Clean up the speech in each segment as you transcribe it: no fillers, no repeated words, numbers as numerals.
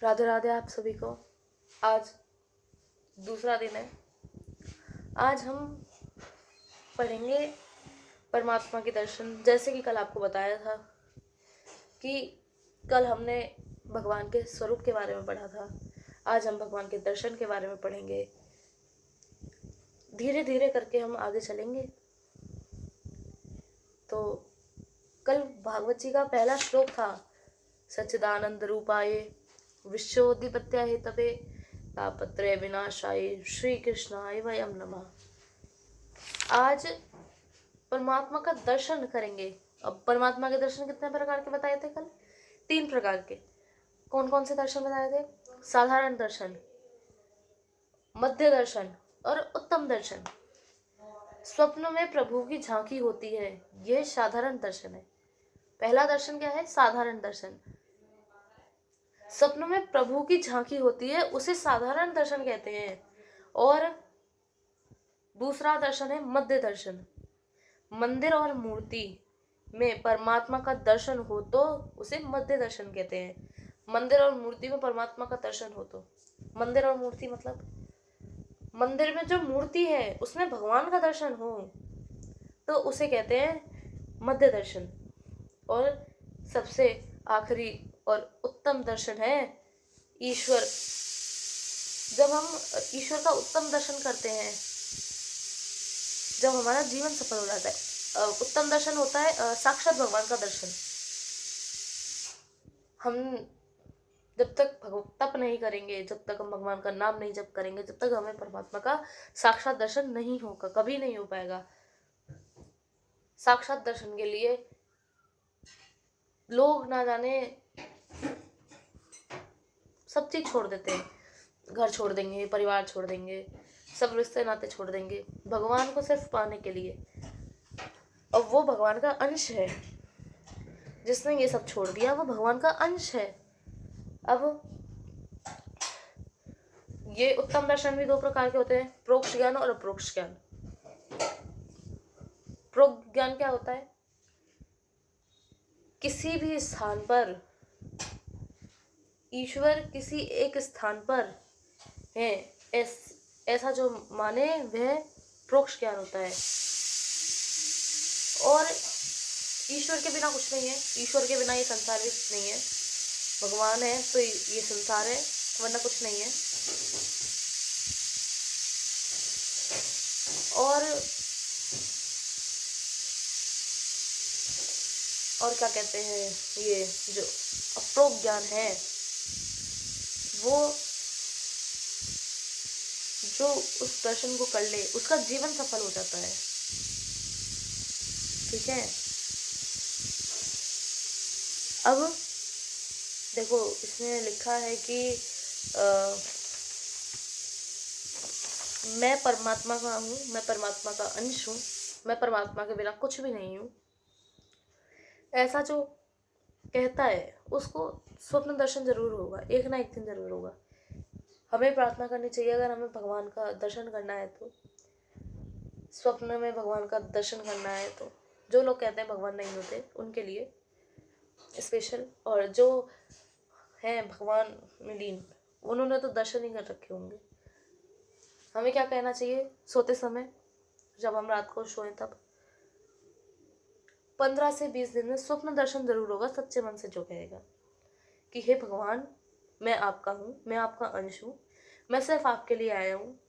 राधे राधे आप सभी को। आज दूसरा दिन है। आज हम पढ़ेंगे परमात्मा के दर्शन। जैसे कि कल आपको बताया था कि कल हमने भगवान के स्वरूप के बारे में पढ़ा था। आज हम भगवान के दर्शन के बारे में पढ़ेंगे। धीरे धीरे करके हम आगे चलेंगे। तो कल भागवत जी का पहला श्लोक था, सच्चिदानंद रूपाय विश्वोधिपत्याय तपे तापत्रय विनाशाय श्री कृष्णाय वयम नमः। आज परमात्मा का दर्शन करेंगे। अब परमात्मा के दर्शन कितने प्रकार के बताए थे कल? 3 प्रकार के। कौन कौन से दर्शन बताए थे? साधारण दर्शन, मध्य दर्शन और उत्तम दर्शन। स्वप्न में प्रभु की झांकी होती है, यह साधारण दर्शन है। पहला दर्शन क्या है? साधारण दर्शन। स्वप्न में प्रभु की झांकी होती है, उसे साधारण दर्शन कहते हैं। और दूसरा दर्शन है मध्य दर्शन। मंदिर और मूर्ति में परमात्मा का दर्शन हो तो उसे मध्य दर्शन कहते हैं। मंदिर और मूर्ति में परमात्मा का दर्शन हो तो, मंदिर और मूर्ति मतलब मंदिर में जो मूर्ति है उसमें भगवान का दर्शन हो तो उसे कहते हैं मध्य दर्शन। और सबसे आखिरी और उत्तम दर्शन है ईश्वर। जब हम ईश्वर का उत्तम दर्शन करते हैं, जब हमारा जीवन सफल हो जाता है। उत्तम दर्शन होता है साक्षात भगवान का दर्शन। हम जब तक तप नहीं करेंगे, जब तक हम भगवान का नाम नहीं जप करेंगे, जब तक हमें परमात्मा का साक्षात दर्शन नहीं होगा, कभी नहीं हो पाएगा। साक्षात दर्शन के लिए लोग ना जाने सब चीज छोड़ देते हैं। घर छोड़ देंगे, परिवार छोड़ देंगे, सब रिश्ते नाते छोड़ देंगे भगवान को सिर्फ पाने के लिए। और वो भगवान का अंश है। जिसने ये सब छोड़ दिया वो भगवान का अंश है। अब ये उत्तम दर्शन भी 2 प्रकार के होते हैं, प्रोक्ष ज्ञान और अप्रोक्ष ज्ञान। प्रोक्ष ज्ञान क्या होता है? किसी भी स्थान पर ईश्वर किसी एक स्थान पर है, ऐसा जो माने वह प्रोक्ष ज्ञान होता है। और ईश्वर के बिना कुछ नहीं है, ईश्वर के बिना ये संसार भी नहीं है। भगवान है तो ये संसार है, वरना कुछ नहीं है। और क्या कहते हैं, ये जो अप्रोक्ष ज्ञान है वो जो उस दर्शन को कर ले उसका जीवन सफल हो जाता है। ठीक है। अब देखो इसमें लिखा है कि मैं परमात्मा का हूँ, मैं परमात्मा का अंश हूँ, मैं परमात्मा के बिना कुछ भी नहीं हूँ। ऐसा जो कहता है उसको स्वप्न दर्शन जरूर होगा, एक ना एक दिन जरूर होगा। हमें प्रार्थना करनी चाहिए अगर हमें भगवान का दर्शन करना है तो, स्वप्न में भगवान का दर्शन करना है तो। जो लोग कहते हैं भगवान नहीं होते उनके लिए स्पेशल, और जो हैं भगवान में लीन उन्होंने तो दर्शन ही कर रखे होंगे। हमें क्या कहना चाहिए सोते समय, जब हम रात को सोएं तब 15 से 20 दिन में स्वप्न दर्शन जरूर होगा, सच्चे मन से जो कहेगा कि हे भगवान मैं आपका हूँ, मैं आपका अंश हूँ, मैं सिर्फ आपके लिए आया हूँ,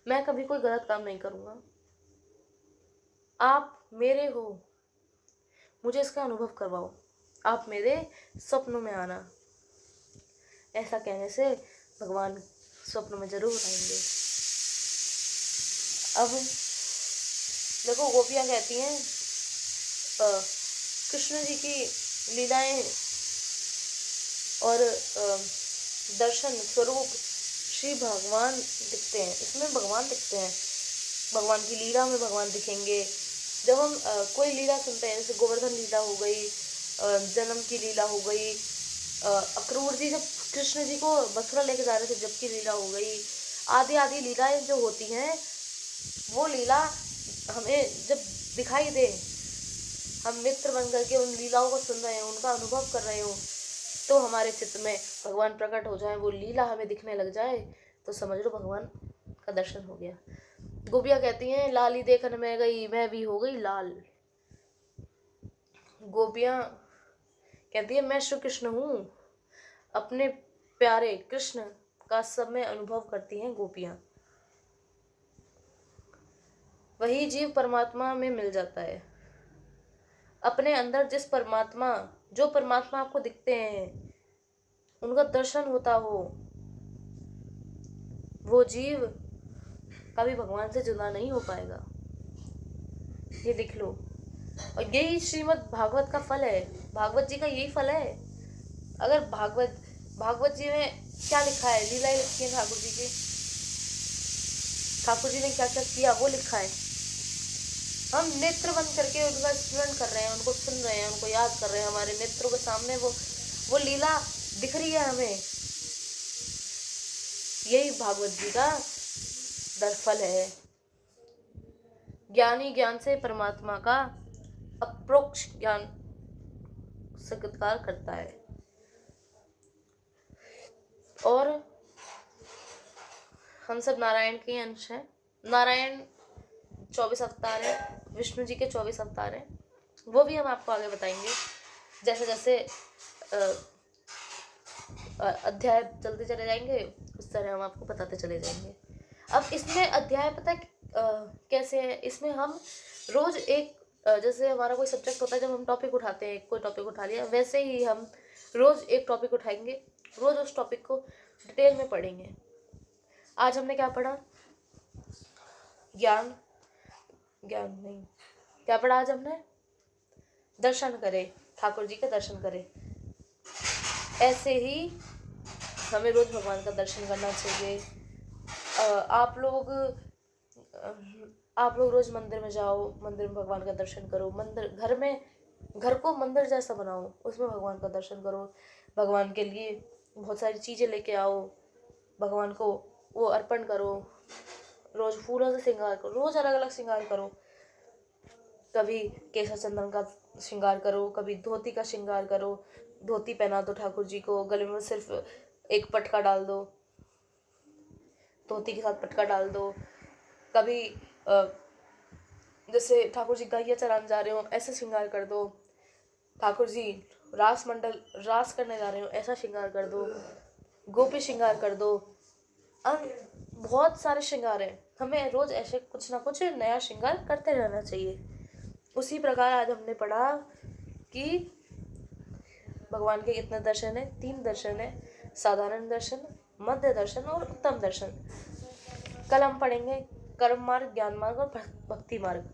मैं कभी कोई गलत काम नहीं करूँगा, आप मेरे हो, मुझे इसका अनुभव करवाओ, आप मेरे स्वप्नों में आना। ऐसा कहने से भगवान स्वप्न में जरूर आएंगे। अब देखो गोपियाँ कहती हैं कृष्ण जी की लीलाएं और दर्शन स्वरूप श्री भगवान दिखते हैं, इसमें भगवान दिखते हैं। भगवान की लीला में भगवान दिखेंगे। जब हम कोई लीला सुनते हैं, जैसे गोवर्धन लीला हो गई, जन्म की लीला हो गई, अक्रूर जी जब कृष्ण जी को मथुरा लेके जा रहे थे जब की लीला हो गई, आदि आदि लीलाएं जो होती हैं, वो लीला हमें जब दिखाई दे, हम मित्र बन करके उन लीलाओं को सुन रहे हो, उनका अनुभव कर रहे हो, तो हमारे चित्त में भगवान प्रकट हो जाए, वो लीला हमें दिखने लग जाए, तो समझ लो भगवान का दर्शन हो गया। गोपियाँ कहती हैं लाली देखन में गई, मैं भी हो गई लाल। गोपियाँ कहती है मैं श्री कृष्ण हूँ, अपने प्यारे कृष्ण का सब में अनुभव करती हैं गोपियाँ। वही जीव परमात्मा में मिल जाता है। अपने अंदर जिस परमात्मा, जो परमात्मा आपको दिखते हैं, उनका दर्शन होता हो, वो जीव कभी भगवान से जुदा नहीं हो पाएगा। ये लिख लो। और यही श्रीमद् भागवत का फल है, भागवत जी का यही फल है। अगर भागवत जी में क्या लिखा है, लीलाएं लिखी है ठाकुर जी की, ठाकुर जी ने क्या क्या किया वो लिखा है। हम नेत्र बंद करके उनका स्मरण कर रहे हैं, उनको सुन रहे हैं, उनको याद कर रहे हैं, हमारे नेत्रों के सामने वो लीला दिख रही है हमें। यही भागवत जी का दरफल है। ज्ञानी ज्ञान से परमात्मा का अप्रोक्ष ज्ञान साक्षात्कार करता है। और हम सब नारायण के अंश हैं। नारायण 24 अवतार है, विष्णु जी के 24 अवतार हैं, वो भी हम आपको आगे बताएंगे। जैसे जैसे अध्याय चलते चले जाएंगे, उस तरह हम आपको बताते चले जाएंगे। अब इसमें अध्याय पता है कैसे है, इसमें हम रोज एक जैसे हमारा कोई सब्जेक्ट होता है, जब हम टॉपिक उठाते हैं, कोई टॉपिक उठा लिया, वैसे ही हम रोज एक टॉपिक उठाएंगे, रोज उस टॉपिक को डिटेल में पढ़ेंगे। आज हमने क्या पढ़ा? ज्ञान नहीं, क्या पढ़ा आज हमने? दर्शन करे, ठाकुर जी के दर्शन करे। ऐसे ही हमें रोज भगवान का दर्शन करना चाहिए। आप लोग रोज मंदिर में जाओ, मंदिर में भगवान का दर्शन करो, घर को मंदिर जैसा बनाओ, उसमें भगवान का दर्शन करो, भगवान के लिए बहुत सारी चीज़ें लेके आओ, भगवान को वो अर्पण करो, रोज फूलों से श्रृंगार करो, रोज अलग अलग श्रृंगार करो। कभी केसर चंदन का श्रृंगार करो, कभी धोती का श्रृंगार करो, धोती पहना दो ठाकुर जी को, गले में सिर्फ एक पटका डाल दो, धोती के साथ पटका डाल दो। कभी जैसे ठाकुर जी गैया चराने जा रहे हो, ऐसा श्रृंगार कर दो। ठाकुर जी रास करने जा रहे हो, ऐसा श्रृंगार कर दो। गोपी श्रृंगार कर दो। बहुत सारे श्रृंगार हैं, हमें रोज ऐसे कुछ ना कुछ नया श्रृंगार करते रहना चाहिए। उसी प्रकार आज हमने पढ़ा कि भगवान के कितने दर्शन है? 3 दर्शन है, साधारण दर्शन, मध्य दर्शन और उत्तम दर्शन। कल हम पढ़ेंगे कर्म मार्ग, ज्ञान मार्ग और भक्ति मार्ग।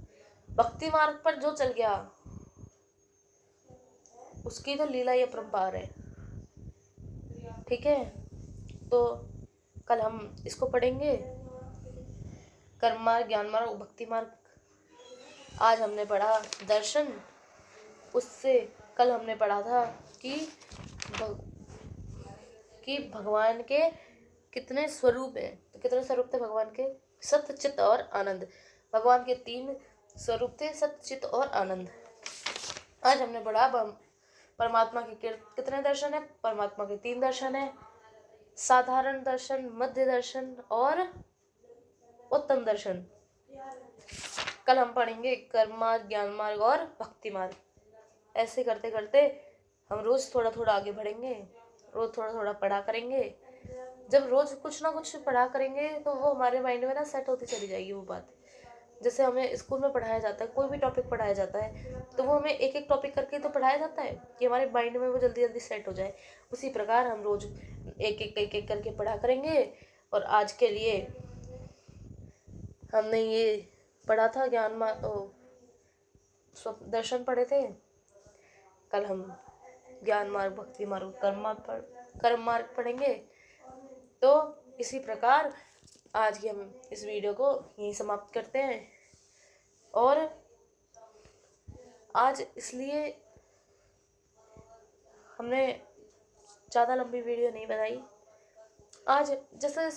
भक्ति मार्ग पर जो चल गया उसकी तो लीला ये अपरंपार है। ठीक है, तो कल हम इसको पढ़ेंगे, कर्म मार्ग, ज्ञान मार्ग और भक्ति मार्ग। आज हमने पढ़ा दर्शन, उससे कल हमने पढ़ा था कि भगवान के कितने स्वरूप हैं। तो कितने स्वरूप थे भगवान के? सत्य, चित्त और आनंद। भगवान के 3 स्वरूप थे, सत्य, चित्त और आनंद। आज हमने पढ़ा परमात्मा के कितने दर्शन है? परमात्मा के 3 दर्शन है, साधारण दर्शन, मध्य दर्शन और उत्तम दर्शन। कल हम पढ़ेंगे कर्म मार्ग, ज्ञान मार्ग और भक्ति मार्ग। ऐसे करते करते हम रोज थोड़ा थोड़ा आगे बढ़ेंगे, रोज थोड़ा थोड़ा पढ़ा करेंगे। जब रोज कुछ ना कुछ पढ़ा करेंगे तो वो हमारे माइंड में ना सेट होती चली जाएगी वो बात। जैसे हमें स्कूल में पढ़ाया जाता है, कोई भी टॉपिक पढ़ाया जाता है, तो वो हमें एक एक टॉपिक करके तो पढ़ाया जाता है कि हमारे माइंड में वो जल्दी जल्दी सेट हो जाए। उसी प्रकार हम रोज एक एक करके पढ़ा करेंगे। और आज के लिए हमने ये पढ़ा था ज्ञान मार्ग, दर्शन पढ़े थे। कल हम ज्ञान मार्ग, भक्ति मार्ग, कर्म मार्ग पढ़ेंगे। तो इसी प्रकार आज की हम इस वीडियो को यहीं समाप्त करते हैं। और आज इसलिए हमने ज़्यादा लंबी वीडियो नहीं बनाई। आज जैसे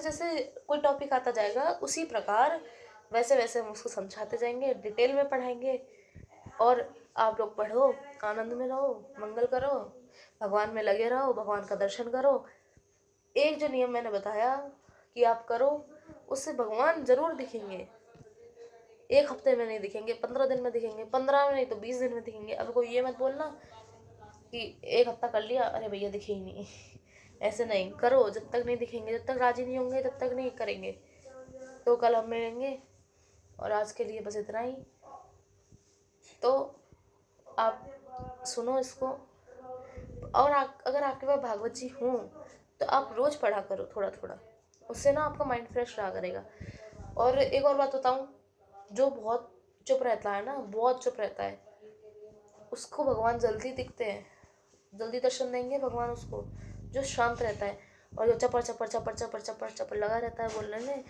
जैसे कोई टॉपिक आता जाएगा, उसी प्रकार वैसे वैसे हम उसको समझाते जाएंगे, डिटेल में पढ़ाएंगे। और आप लोग पढ़ो, आनंद में रहो, मंगल करो। भगवान में लगे रहो, भगवान का दर्शन करो। एक जो नियम मैंने बताया कि आप करो, उससे भगवान जरूर दिखेंगे। 1 हफ्ते में नहीं दिखेंगे, 15 दिन में दिखेंगे, 15 में नहीं तो 20 दिन में दिखेंगे। अब कोई ये मत बोलना कि 1 हफ्ता कर लिया, अरे भैया दिखे ही नहीं। ऐसे नहीं करो, जब तक नहीं दिखेंगे, जब तक राजी नहीं होंगे, तब तक नहीं करेंगे। तो कल हम मिलेंगे, और आज के लिए बस इतना ही। तो आप सुनो इसको, और अगर आपके पास भागवत जी हों तो आप रोज पढ़ा करो थोड़ा थोड़ा, उससे ना आपका माइंड फ्रेश रहा करेगा। और एक और बात बताऊं, जो बहुत चुप रहता है ना, बहुत चुप रहता है, उसको भगवान जल्दी दिखते हैं, जल्दी दर्शन देंगे भगवान उसको। जो शांत रहता है और जो चपर चपर चपर चपर चपर चपर लगा रहता है बोलने में,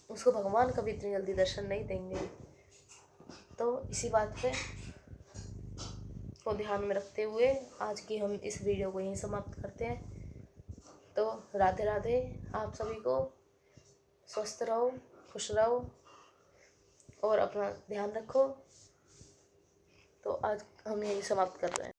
उसको भगवान कभी इतनी जल्दी दर्शन नहीं देंगे। तो इसी बात पे को ध्यान में रखते हुए आज की हम इस वीडियो को यहीं समाप्त करते हैं। तो राधे राधे, आप सभी को स्वस्थ रहो, खुश रहो और अपना ध्यान रखो। तो आज हम यहीं समाप्त कर रहे हैं।